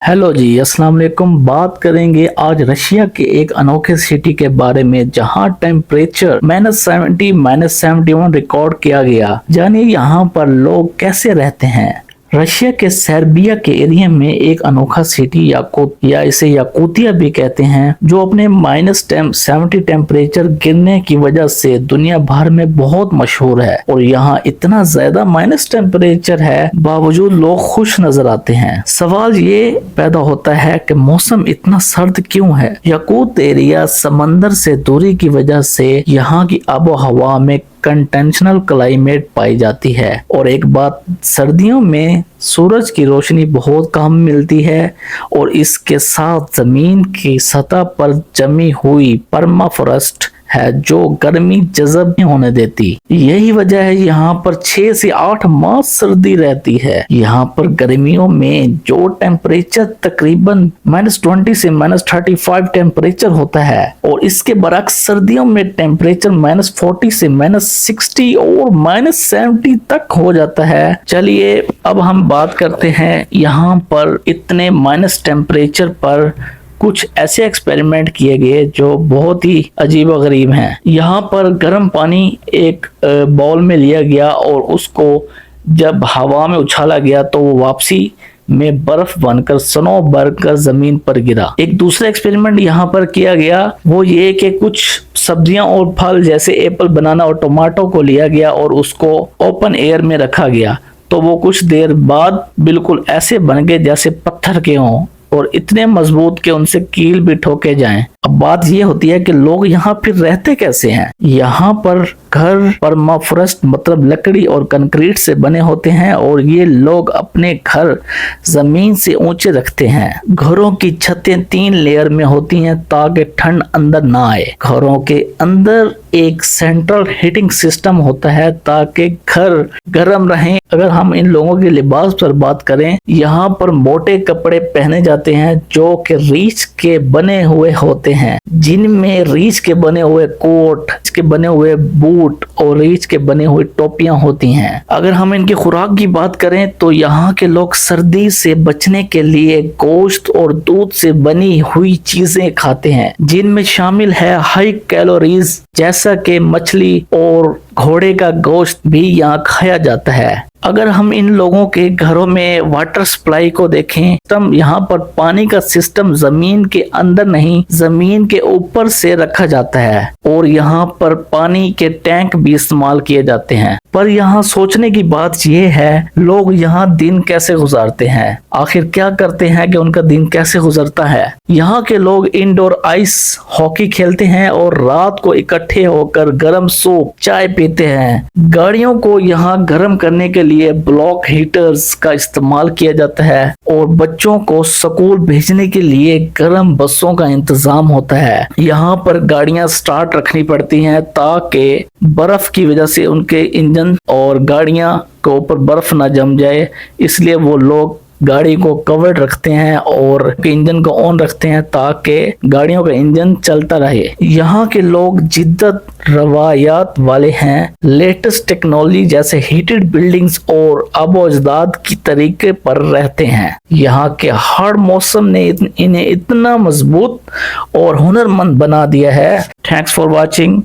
Hello जी, अस्सलाम वालेकुम। बात करेंगे आज रशिया के एक अनोखे सिटी के बारे में जहां टेम्परेचर -70 -71 रिकॉर्ड किया गया। जानिए यहाँ पर लोग कैसे रहते हैं। रशिया के सर्बिया के एरिया में एक अनोखा सिटी या इसे याकुतिया भी कहते हैं, जो अपने -70 टेम्परेचर गिरने की वजह से दुनिया भर में बहुत मशहूर है। और यहाँ इतना ज्यादा माइनस टेम्परेचर है, बावजूद लोग खुश नजर आते हैं। सवाल ये पैदा होता है कि मौसम इतना सर्द क्यों है। याकूत एरिया समंदर से दूरी की वजह से यहाँ की आबो हवा में कंटेंशनल क्लाइमेट पाई जाती है। और एक बात, सर्दियों में सूरज की रोशनी बहुत कम मिलती है और इसके साथ जमीन की सतह पर जमी हुई परमाफ्रॉस्ट है जो गर्मी जज़ब नहीं होने देती। यही वजह है यहाँ पर 6 से 8 माह सर्दी रहती है। यहाँ पर गर्मियों में जो टेम्परेचर तकरीबन -20 से -35 टेम्परेचर होता है, और इसके बरक्स सर्दियों में टेम्परेचर -40 से -60 और -70 तक हो जाता है। चलिए अब हम बात करते हैं यहाँ पर इतने माइनस टेम्परेचर पर कुछ ऐसे एक्सपेरिमेंट किए गए जो बहुत ही अजीब व गरीब हैं। यहाँ पर गर्म पानी एक बाउल में लिया गया और उसको जब हवा में उछाला गया तो वो वापसी में बर्फ बनकर स्नो बनकर जमीन पर गिरा। एक दूसरा एक्सपेरिमेंट यहाँ पर किया गया, वो ये कि कुछ सब्जियां और फल जैसे एप्पल, बनाना और टमाटो को लिया गया और उसको ओपन एयर में रखा गया, तो वो कुछ देर बाद बिल्कुल ऐसे बन गए जैसे पत्थर के हों और इतने मजबूत कि उनसे कील भी ठोके जाएं। अब बात ये होती है कि लोग यहाँ फिर रहते कैसे हैं। यहाँ पर घर परमाफ्रॉस्ट मतलब लकड़ी और कंक्रीट से बने होते हैं और ये लोग अपने घर जमीन से ऊंचे रखते हैं। घरों की छतें 3 लेयर में होती हैं ताकि ठंड अंदर ना आए। घरों के अंदर एक सेंट्रल हीटिंग सिस्टम होता है ताकि घर गर्म रहे। अगर हम इन लोगों के लिबास पर बात करें, यहाँ पर मोटे कपड़े पहने जाते हैं जो कि रीछ के बने हुए होते हैं, जिनमें रीछ के बने हुए कोट, रीछ के बने हुए बूट और रीछ के बने हुए टोपियां होती हैं। अगर हम इनकी खुराक की बात करें तो यहाँ के लोग सर्दी से बचने के लिए गोश्त और दूध से बनी हुई चीजें खाते हैं, जिनमें शामिल है हाई कैलोरीज जैसा कि मछली और घोड़े का गोश्त भी यहाँ खाया जाता है। अगर हम इन लोगों के घरों में वाटर सप्लाई को देखें, तब यहाँ पर पानी का सिस्टम जमीन के अंदर नहीं, जमीन के ऊपर से रखा जाता है और यहाँ पर पानी के टैंक भी इस्तेमाल किए जाते हैं। पर यहाँ सोचने की बात यह है, लोग यहाँ दिन कैसे गुजारते हैं, आखिर क्या करते हैं कि उनका दिन कैसे गुजरता है। यहाँ के लोग इंडोर आइस हॉकी खेलते हैं और रात को इकट्ठे होकर गर्म सूप चाय पीते हैं। गाड़ियों को यहाँ गर्म करने के लिए ब्लॉक हीटर्स का इस्तेमाल किया जाता है और बच्चों को स्कूल भेजने के लिए गर्म बसों का इंतजाम होता है। यहाँ पर गाड़ियां स्टार्ट रखनी पड़ती हैं ताकि बर्फ की वजह से उनके इंजन और गाड़ियां के ऊपर बर्फ ना जम जाए, इसलिए वो लोग गाड़ी को कवर्ड रखते हैं और इंजन को ऑन रखते हैं ताकि गाड़ियों का इंजन चलता रहे। यहाँ के लोग जिद्दत रवायात वाले हैं, लेटेस्ट टेक्नोलॉजी जैसे हीटेड बिल्डिंग्स और आबो अजदाद की तरीके पर रहते हैं। यहाँ के हर मौसम ने इन्हें इतना मजबूत और हुनरमंद बना दिया है। Thanks for watching.